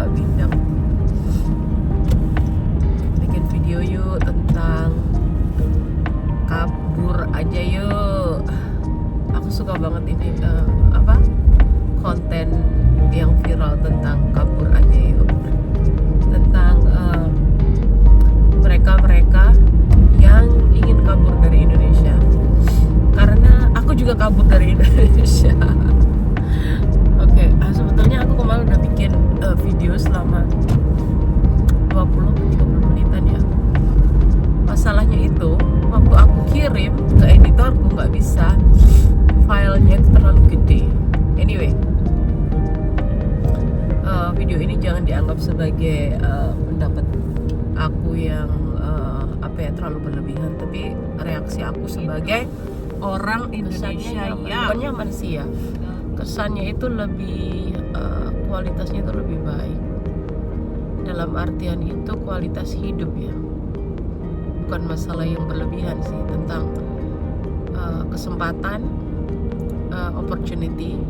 agak bincang. Bikin video yuk tentang kabur aja yuk. Aku suka banget ini konten yang viral tentang kabur aja yuk, tentang mereka yang ingin kabur dari Indonesia. Karena aku juga kabur dari Indonesia. Oke, sebetulnya aku kemarin udah bikin video selama 20-30 menitan ya. Masalahnya itu waktu aku kirim ke editorku nggak bisa, filenya itu terlalu gede. Anyway, video ini jangan dianggap sebagai pendapat aku yang terlalu berlebihan, tapi reaksi aku sebagai orang Indonesia yang bukannya manusia, kesannya itu lebih kualitasnya itu lebih baik. Dalam artian itu kualitas hidup ya, bukan masalah yang berlebihan sih, tentang kesempatan, opportunity,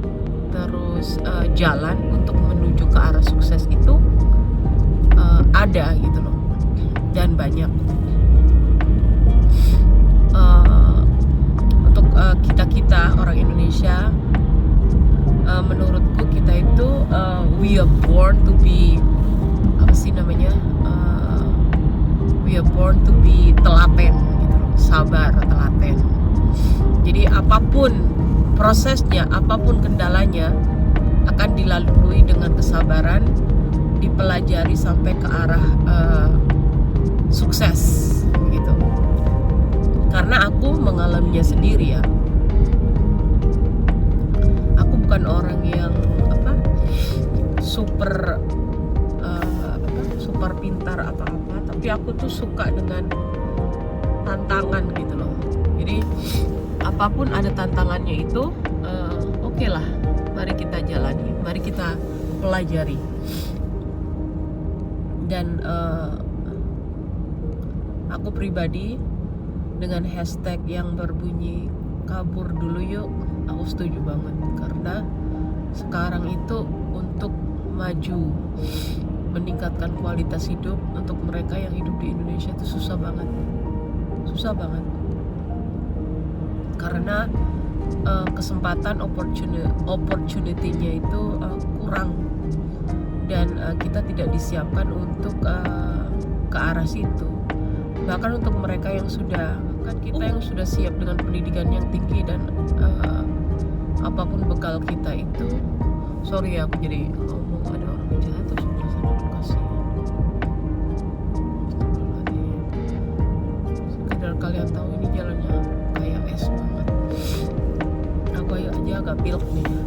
terus jalan untuk menuju ke arah sukses itu ada gitu loh, dan banyak. Untuk kita orang Indonesia, menurutku kita itu we are born to be we are born to be telaten gitu loh, sabar, telaten. Jadi apapun prosesnya, apapun kendalanya akan dilalui dengan kesabaran, dipelajari sampai ke arah sukses gitu. Karena aku mengalaminya sendiri ya. Aku bukan orang yang super pintar apa-apa, tapi aku tuh suka dengan tantangan gitu loh. Jadi apapun ada tantangannya itu, oke lah, mari kita jalani, mari kita pelajari. Dan aku pribadi dengan hashtag yang berbunyi kabur dulu yuk, aku setuju banget. Karena sekarang itu untuk maju, meningkatkan kualitas hidup untuk mereka yang hidup di Indonesia itu susah banget, karena kesempatan, opportunity-nya itu kurang, dan kita tidak disiapkan untuk ke arah situ. Bahkan untuk mereka yang sudah, kan kita yang sudah siap dengan pendidikan yang tinggi dan apapun bekal kita itu, sorry ya aku jadi ngomong, ada orang jatuh sebelah sana Bekasi. Sekedar kalian tahu ini jalannya kayak es banget. Aku aja agak pilek nih ya.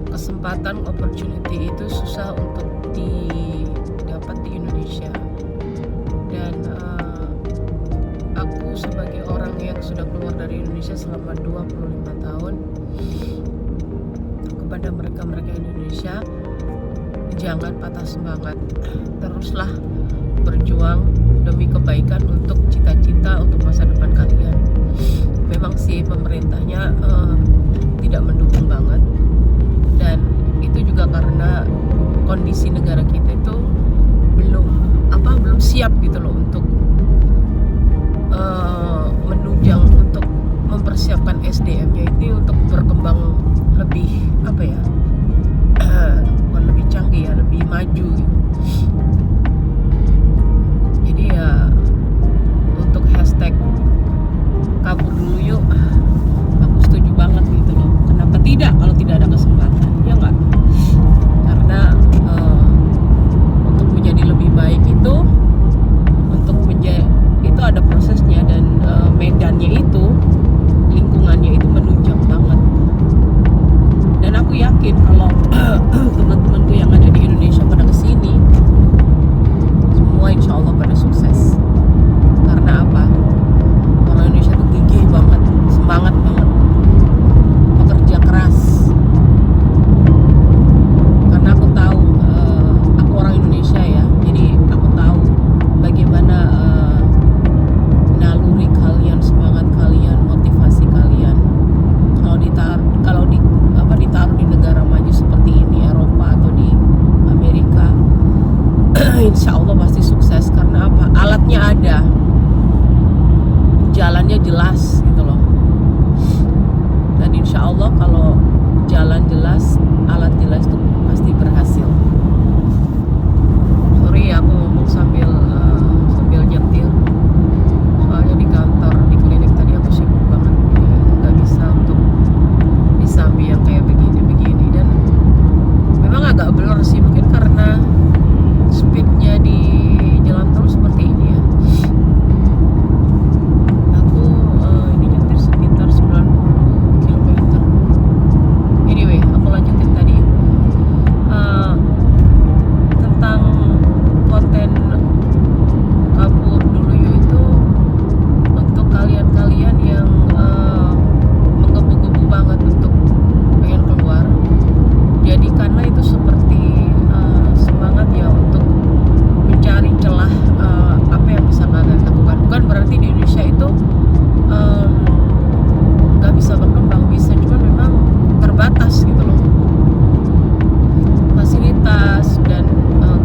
Kesempatan, opportunity itu susah untuk didapat di Indonesia. Dan aku sebagai orang yang sudah keluar dari Indonesia selama 25 tahun, kepada mereka Indonesia, jangan patah semangat, teruslah berjuang demi kebaikan untuk cita-cita, untuk masa depan kalian. Memang sih pemerintahnya tidak mendukung banget, dan itu juga karena kondisi negara kita itu belum siap gitu loh untuk menunjang, untuk mempersiapkan SDM-nya itu untuk berkembang lebih bukan lebih canggih ya, lebih maju gitu. Jadi ya untuk hashtag kabur dulu yuk, aku setuju banget gitu loh. Kenapa tidak kalau tidak ada kesempatan, ya enggak? Karena untuk menjadi lebih baik itu, itu ada prosesnya, dan medannya itu, lingkungannya itu menunjang banget. Dan aku yakin kalau teman-temanku yang ada insya Allah pasti sukses. Karena apa? Alatnya ada, jalannya jelas gitu loh. Dan insya Allah kalau jalan jelas, alat jelas itu pasti berhasil. Sorry aku ngomong sambil nyetir, soalnya di kantor, di klinik tadi aku sibuk banget, jadi nggak bisa untuk disambi yang kayak begini-begini. Dan memang agak blur sih, mungkin karena speednya di jalan tol seperti ini ya. Aku ini nyetir sekitar 90 km. Anyway, aku lanjutin tadi tentang konten kabur dulu yuk, itu untuk kalian-kalian yang menggebu-gebu banget untuk pengen keluar. Jadikanlah itu seperti semangat ya untuk mencari celah apa yang bisa kalian lakukan. Bukan berarti di Indonesia itu nggak bisa berkembang, bisa, cuma memang terbatas gitu loh fasilitas dan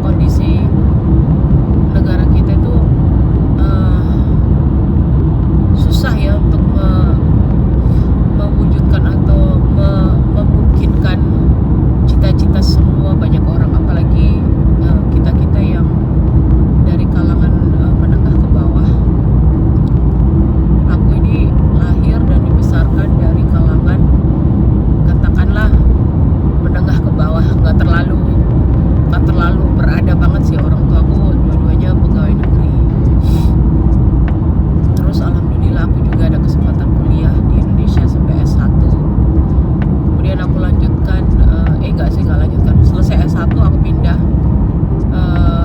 kondisi negara kita itu susah ya untuk mewujudkan atau memungkinkan cita-cita semua banyak orang, apalagi kita-kita yang dari kalangan menengah ke bawah. Aku ini lahir dan dibesarkan dari kalangan katakanlah menengah ke bawah, nggak terlalu berada banget sih. Orang tua aku dua-duanya pegawai negeri. Terus alhamdulillah aku juga ada kesempatan kuliah di Indonesia sampai S1. Kemudian aku lanjutkan, nggak lanjutkan. Selesai S1 aku pindah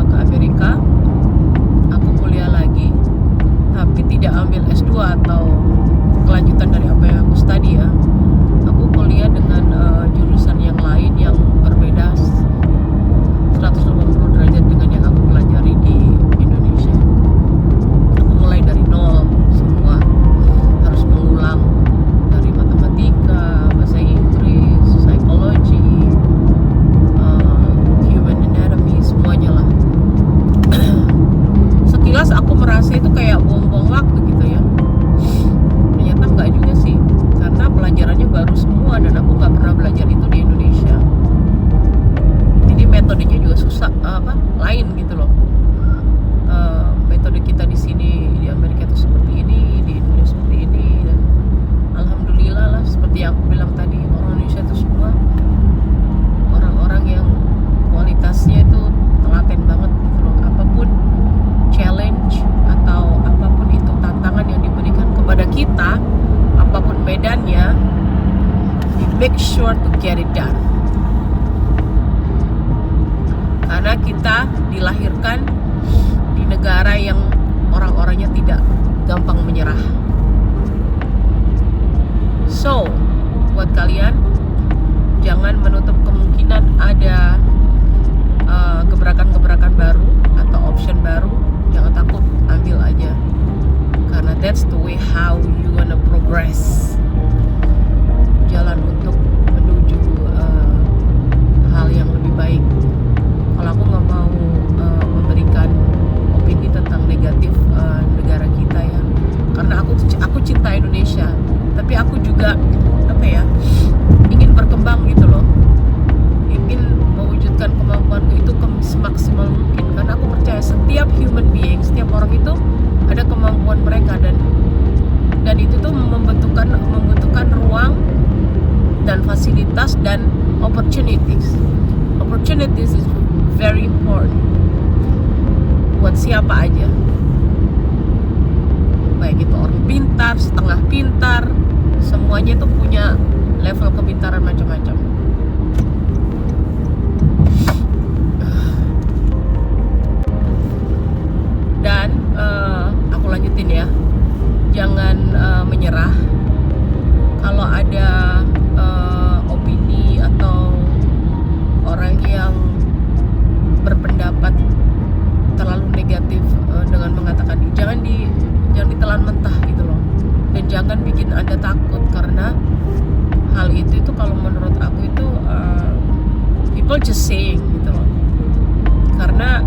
ke Amerika. Aku kuliah lagi, tapi tidak ambil S2 atau kelanjutan dari apa yang aku study ya. Aku kuliah dengan jurusan yang lain yang berbeda 180 derajat dengan yang aku pelajari di Indonesia. Aku mulai dari nol semua, harus mengulang dari matematika, bahasa Inggris, psikologi, human anatomy, semuanya lah. Sekilas aku merasa itu kayak buang-buang waktu gitu ya. Ternyata enggak juga sih, karena pelajarannya baru semua dan aku nggak pernah belajar itu di Indonesia. Jadi metodenya juga susah, lain gitu loh. Metode kita di sini di Amerika itu seperti ini, di Indonesia seperti ini, dan alhamdulillah lah, seperti yang aku bilang tadi, orang Indonesia itu semua orang-orang yang kualitasnya itu telaten banget gitu loh. Apapun challenge atau apapun itu tantangan yang diberikan kepada kita, apapun medannya, we make sure to get it done. Karena kita dilahirkan di negara yang orang-orangnya tidak gampang menyerah. So, buat kalian, jangan menutup kemungkinan ada gebrakan-gebrakan baru atau option baru. Jangan takut, ambil aja. Karena that's the way how you gonna progress. Jalan untuk menuju hal yang lebih baik. Kalau aku nggak mau memberikan opini tentang negatif negara kita ya, karena aku cinta Indonesia, tapi aku juga ingin berkembang gitu loh, ingin mewujudkan kemampuanku itu semaksimal mungkin. Karena aku percaya setiap human being, setiap orang itu ada kemampuan mereka, dan itu tuh membutuhkan ruang dan fasilitas dan opportunities is very important buat siapa aja, baik itu orang pintar, setengah pintar, semuanya itu punya level kepintaran macam-macam. Dan aku lanjutin ya, jangan menyerah. Kalau ada opini atau orang yang berpendapat terlalu negatif dengan mengatakan, jangan ditelan mentah gitu loh, dan jangan bikin Anda takut, karena hal itu kalau menurut aku itu people just saying gitu loh. Karena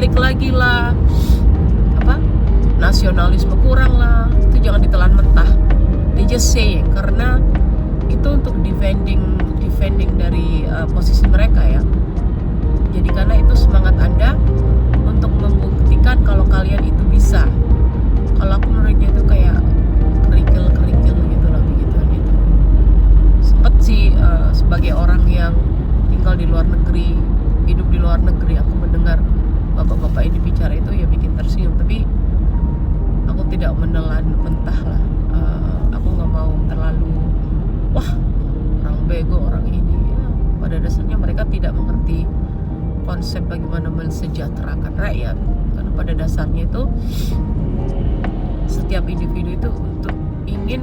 balik lagi lah, apa, nasionalisme kurang lah, itu jangan ditelan mentah. They just saying, karena itu untuk defending dari posisi mereka ya. Jadi karena itu semangat Anda untuk membuktikan kalau kalian itu bisa. Kalau aku menurutnya itu kayak kerikil gitu lah, begituan itu. Sempet sih sebagai orang yang tinggal di luar negeri, hidup di luar negeri, aku mendengar bapak-bapak ini bicara itu ya bikin tersenyum. Tapi aku tidak menelan mentah lah. Aku nggak mau terlalu wah orang bego orang ini ya. Pada dasarnya mereka tidak mengerti konsep bagaimana mensejahterakan rakyat, karena pada dasarnya itu setiap individu itu untuk ingin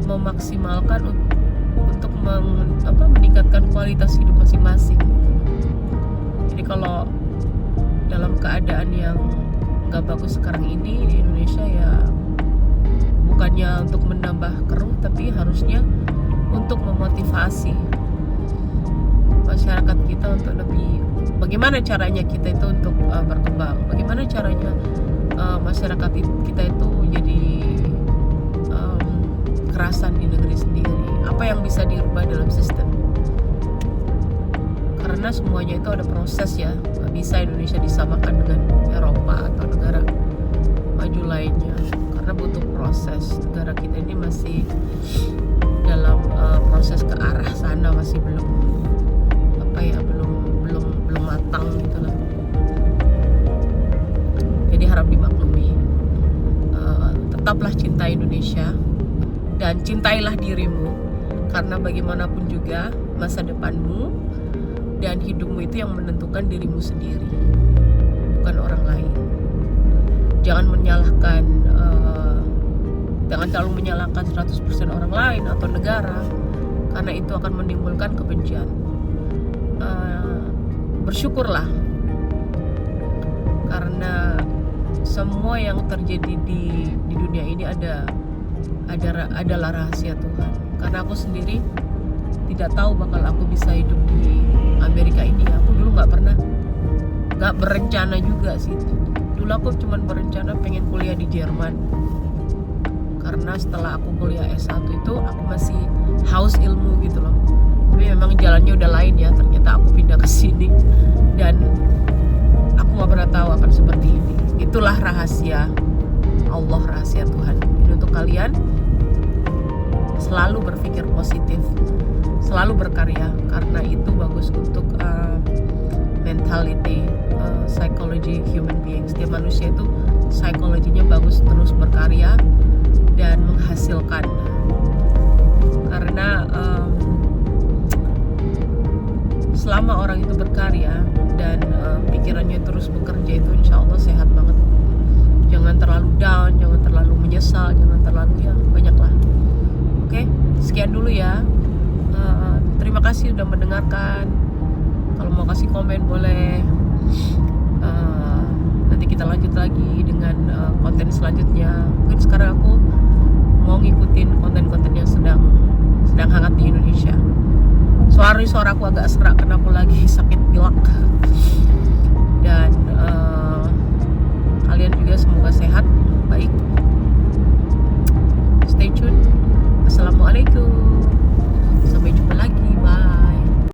memaksimalkan untuk meningkatkan kualitas hidup masing-masing. Jadi kalau dalam keadaan yang nggak bagus sekarang ini di Indonesia ya, bukannya untuk menambah keruh, tapi harusnya untuk memotivasi masyarakat kita untuk lebih, bagaimana caranya kita itu untuk berkembang, bagaimana caranya masyarakat kita itu jadi kerasan di negeri sendiri, apa yang bisa dirubah dalam sistem, karena semuanya itu ada proses ya. Nggak bisa Indonesia disamakan dengan Eropa atau negara maju lainnya, karena butuh proses. Negara kita ini masih dalam proses ke arah sana, masih belum matang gitu lah. Jadi harap dimaklumi. Tetaplah cintai Indonesia dan cintailah dirimu, karena bagaimanapun juga masa depanmu dan hidupmu itu yang menentukan dirimu sendiri, bukan orang lain. Jangan menyalahkan, jangan terlalu menyalahkan 100% orang lain atau negara, karena itu akan menimbulkan kebencian. Bersyukurlah, karena semua yang terjadi di dunia ini adalah rahasia Tuhan. Karena aku sendiri tidak tahu bakal aku bisa hidup di Amerika ini. Aku dulu nggak berencana juga sih. Dulu aku cuma berencana pengen kuliah di Jerman, karena setelah aku kuliah S1 itu aku masih haus ilmu gitu loh. Tapi memang jalannya udah lain ya, ternyata aku pindah ke sini dan aku nggak pernah tahu akan seperti ini. Itulah rahasia Allah, rahasia Tuhan. Jadi untuk kalian selalu berpikir positif, selalu berkarya, karena itu bagus untuk mentality, psychology human being. Setiap manusia itu psikologinya bagus, terus berkarya dan menghasilkan. Karena selama orang itu berkarya dan pikirannya terus bekerja, itu insya Allah sehat banget. Jangan terlalu down, jangan terlalu menyesal, jangan terlalu ya banyaklah. Oke, sekian dulu ya. Terima kasih sudah mendengarkan. Kalau mau kasih komen boleh. Nanti kita lanjut lagi dengan konten selanjutnya. Mungkin sekarang aku mau ngikutin konten-konten yang sedang hangat di Indonesia. Suara aku agak serak karena aku lagi sakit pilek. Dan kalian juga semoga sehat, baik. Stay tune. Assalamualaikum.